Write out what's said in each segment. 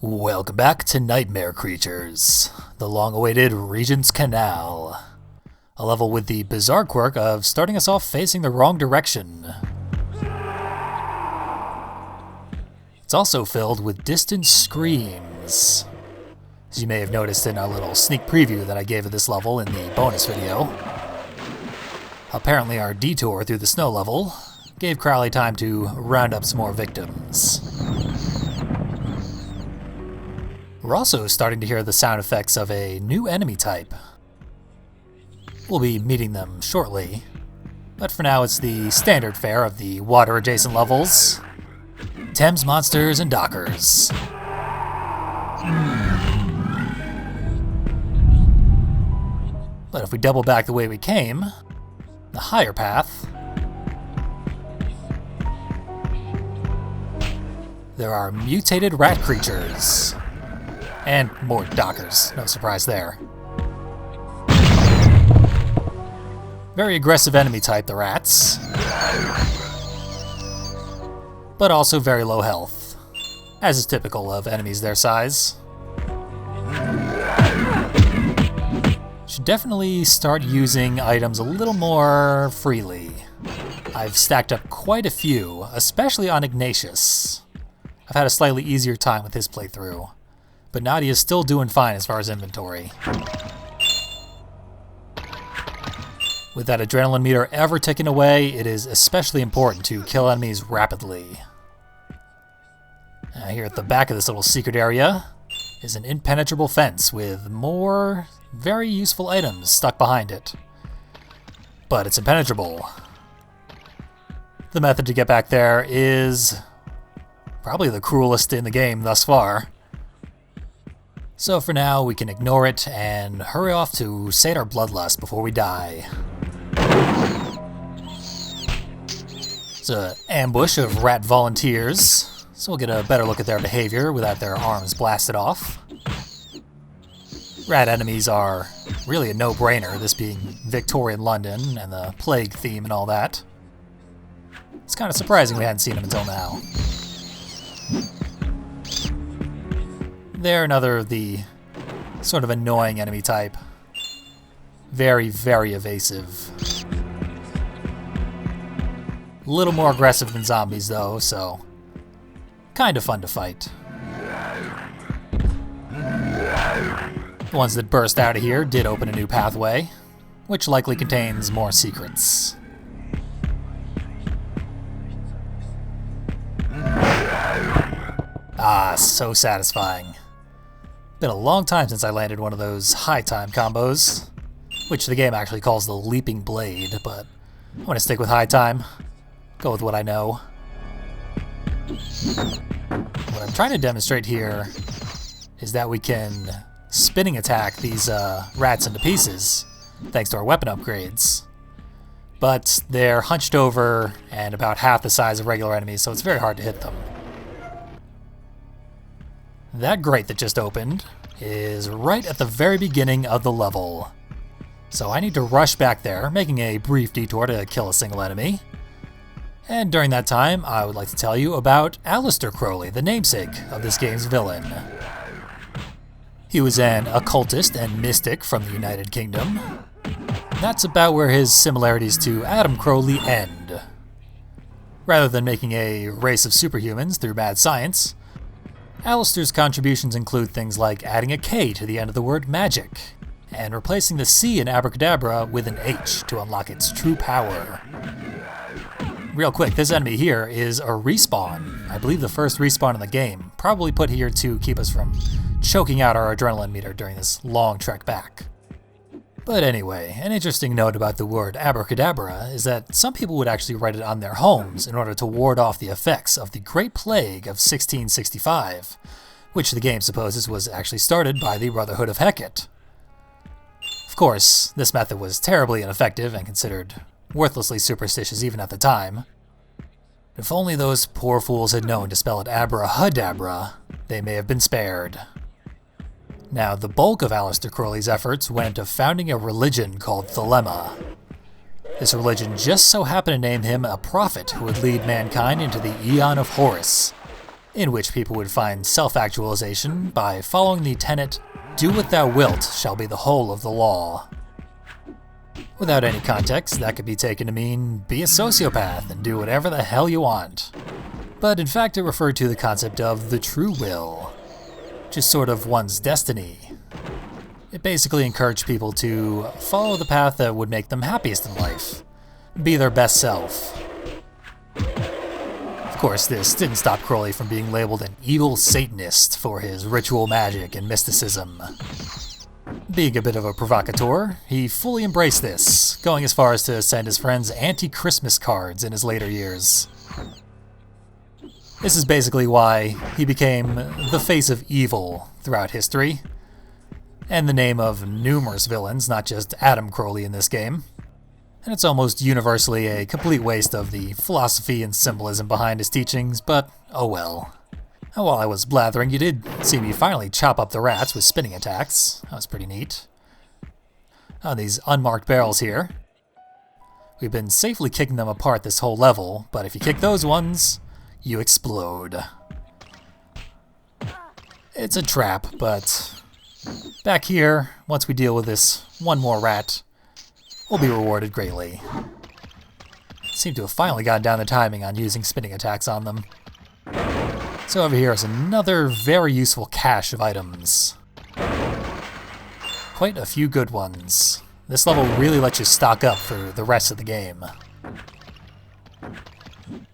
Welcome back to Nightmare Creatures, the long-awaited Regents Canal. A level with the bizarre quirk of starting us off facing the wrong direction. It's also filled with distant screams. As you may have noticed in our little sneak preview that I gave of this level in the bonus video. Apparently our detour through the snow level gave Crowley time to round up some more victims. We're also starting to hear the sound effects of a new enemy type. We'll be meeting them shortly, but for now it's the standard fare of the water-adjacent levels. Thames monsters and dockers. But if we double back the way we came, the higher path, there are mutated rat creatures. And more dockers, no surprise there. Very aggressive enemy type, the rats. But also very low health, as is typical of enemies their size. Should definitely start using items a little more freely. I've stacked up quite a few, especially on Ignatius. I've had a slightly easier time with his playthrough. But Nadia's still doing fine as far as inventory. With that adrenaline meter ever ticking away, it is especially important to kill enemies rapidly. Here at the back of this little secret area is an impenetrable fence with more very useful items stuck behind it. But it's impenetrable. The method to get back there is probably the cruelest in the game thus far. So for now, we can ignore it and hurry off to sate our bloodlust before we die. It's an ambush of rat volunteers, so we'll get a better look at their behavior without their arms blasted off. Rat enemies are really a no-brainer, this being Victorian London and the plague theme and all that. It's kind of surprising we hadn't seen them until now. They're another of the sort of annoying enemy type. Very, very evasive. A little more aggressive than zombies though, so kind of fun to fight. The ones that burst out of here did open a new pathway, which likely contains more secrets. Ah, so satisfying. Been a long time since I landed one of those high time combos, which the game actually calls the leaping blade, but I'm going to stick with high time. Go with what I know. What I'm trying to demonstrate here is that we can spinning attack these rats into pieces, thanks to our weapon upgrades. But they're hunched over and about half the size of regular enemies, so it's very hard to hit them. That grate that just opened is right at the very beginning of the level. So I need to rush back there, making a brief detour to kill a single enemy. And during that time, I would like to tell you about Aleister Crowley, the namesake of this game's villain. He was an occultist and mystic from the United Kingdom. That's about where his similarities to Adam Crowley end. Rather than making a race of superhumans through mad science, Aleister's contributions include things like adding a K to the end of the word magic, and replacing the C in abracadabra with an H to unlock its true power. Real quick, this enemy here is a respawn. I believe the first respawn in the game, probably put here to keep us from choking out our adrenaline meter during this long trek back. But anyway, an interesting note about the word abracadabra is that some people would actually write it on their homes in order to ward off the effects of the Great Plague of 1665, which the game supposes was actually started by the Brotherhood of Hecate. Of course, this method was terribly ineffective and considered worthlessly superstitious even at the time. If only those poor fools had known to spell it abrahadabra, they may have been spared. Now, the bulk of Aleister Crowley's efforts went into founding a religion called Thelema. This religion just so happened to name him a prophet who would lead mankind into the Aeon of Horus, in which people would find self-actualization by following the tenet, "Do what thou wilt shall be the whole of the law." Without any context, that could be taken to mean be a sociopath and do whatever the hell you want. But in fact, it referred to the concept of the true will, which is sort of one's destiny. It basically encouraged people to follow the path that would make them happiest in life, be their best self. Of course, this didn't stop Crowley from being labeled an evil Satanist for his ritual magic and mysticism. Being a bit of a provocateur, he fully embraced this, going as far as to send his friends anti-Christmas cards in his later years. This is basically why he became the face of evil throughout history, and the name of numerous villains, not just Adam Crowley in this game. And it's almost universally a complete waste of the philosophy and symbolism behind his teachings, but oh well. And while I was blathering, you did see me finally chop up the rats with spinning attacks. That was pretty neat. Oh, these unmarked barrels here. We've been safely kicking them apart this whole level, but if you kick those ones, you explode. It's a trap, but back here, once we deal with this one more rat, we'll be rewarded greatly. Seem to have finally gotten down the timing on using spinning attacks on them. So over here is another very useful cache of items. Quite a few good ones. This level really lets you stock up for the rest of the game.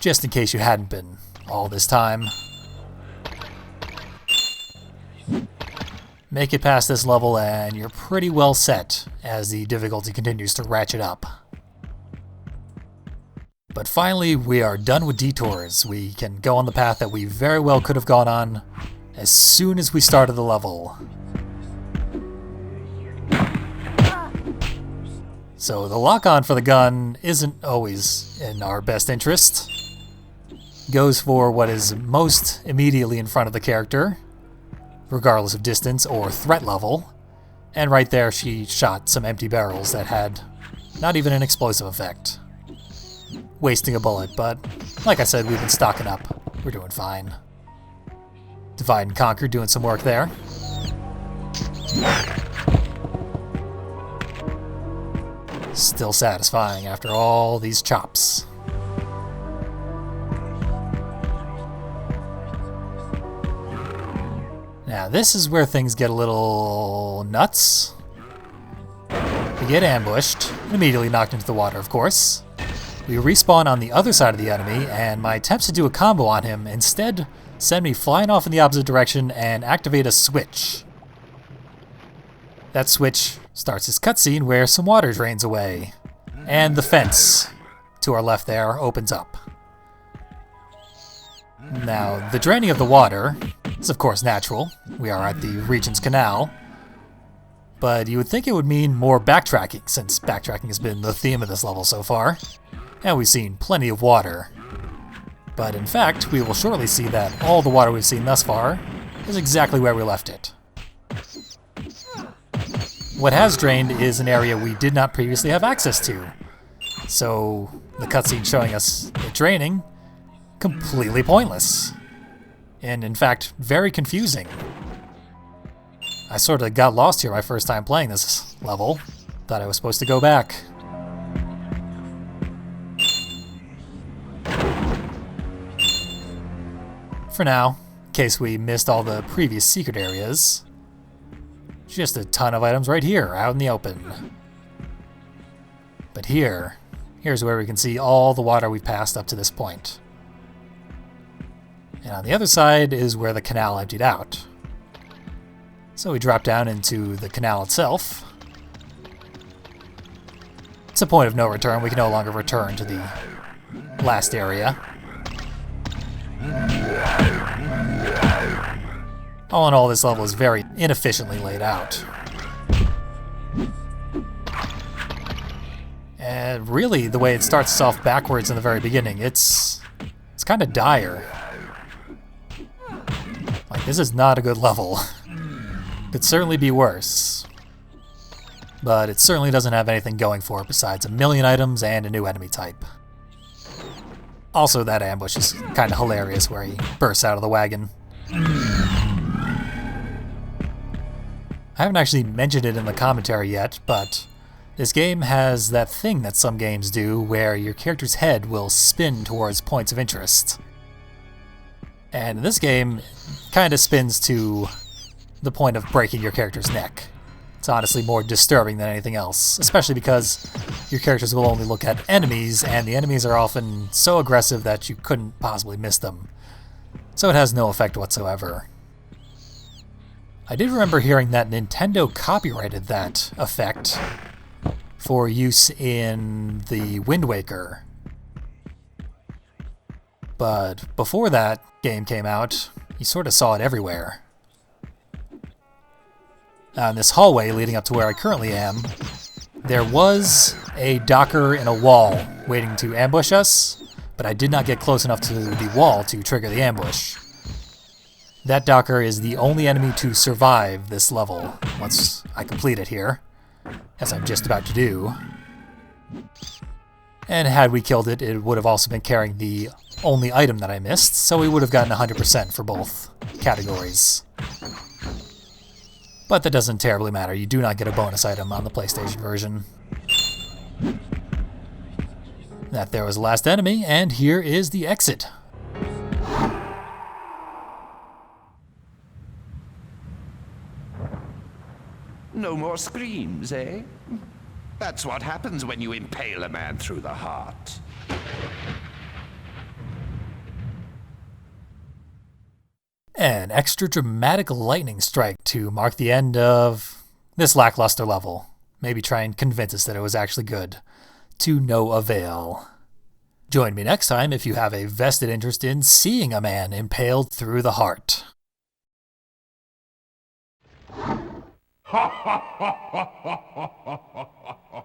Just in case you hadn't been all this time. Make it past this level and you're pretty well set as the difficulty continues to ratchet up. But finally, we are done with detours. We can go on the path that we very well could have gone on as soon as we started the level. So the lock-on for the gun isn't always in our best interest. Goes for what is most immediately in front of the character, regardless of distance or threat level. And right there she shot some empty barrels that had not even an explosive effect. Wasting a bullet, but like I said, we've been stocking up. We're doing fine. Divide and Conquer doing some work there. Still satisfying after all these chops. Now this is where things get a little nuts. We get ambushed, and immediately knocked into the water, of course. We respawn on the other side of the enemy, and my attempts to do a combo on him instead send me flying off in the opposite direction and activate a switch. That switch starts this cutscene where some water drains away, and the fence to our left there opens up. Now, the draining of the water is of course natural. We are at the Regents Canal, but you would think it would mean more backtracking, since backtracking has been the theme of this level so far, and we've seen plenty of water. But in fact, we will shortly see that all the water we've seen thus far is exactly where we left it. What has drained is an area we did not previously have access to, so the cutscene showing us it draining, completely pointless. And in fact, very confusing. I sort of got lost here my first time playing this level. Thought I was supposed to go back. For now, in case we missed all the previous secret areas, just a ton of items right here, out in the open. But here's where we can see all the water we've passed up to this point. And on the other side is where the canal emptied out. So we drop down into the canal itself. It's a point of no return. We can no longer return to the last area. All in all, this level is very inefficiently laid out. And really, the way it starts us off backwards in the very beginning, it's kind of dire. Like, this is not a good level. Could certainly be worse. But it certainly doesn't have anything going for it besides a million items and a new enemy type. Also, that ambush is kind of hilarious where he bursts out of the wagon. I haven't actually mentioned it in the commentary yet, but this game has that thing that some games do where your character's head will spin towards points of interest. And in this game, it kind of spins to the point of breaking your character's neck. It's honestly more disturbing than anything else, especially because your characters will only look at enemies, and the enemies are often so aggressive that you couldn't possibly miss them. So it has no effect whatsoever. I did remember hearing that Nintendo copyrighted that effect for use in the Wind Waker. But before that game came out, you sort of saw it everywhere. In this hallway leading up to where I currently am, there was a docker in a wall waiting to ambush us, but I did not get close enough to the wall to trigger the ambush. That docker is the only enemy to survive this level once I complete it here, as I'm just about to do. And had we killed it, it would have also been carrying the only item that I missed, so we would have gotten 100% for both categories. But that doesn't terribly matter. You do not get a bonus item on the PlayStation version. That there was the last enemy, and here is the exit. No more screams, eh? That's what happens when you impale a man through the heart. An extra dramatic lightning strike to mark the end of this lackluster level. Maybe try and convince us that it was actually good. To no avail. Join me next time if you have a vested interest in seeing a man impaled through the heart. Ha ha ha ha ha ha ha ha.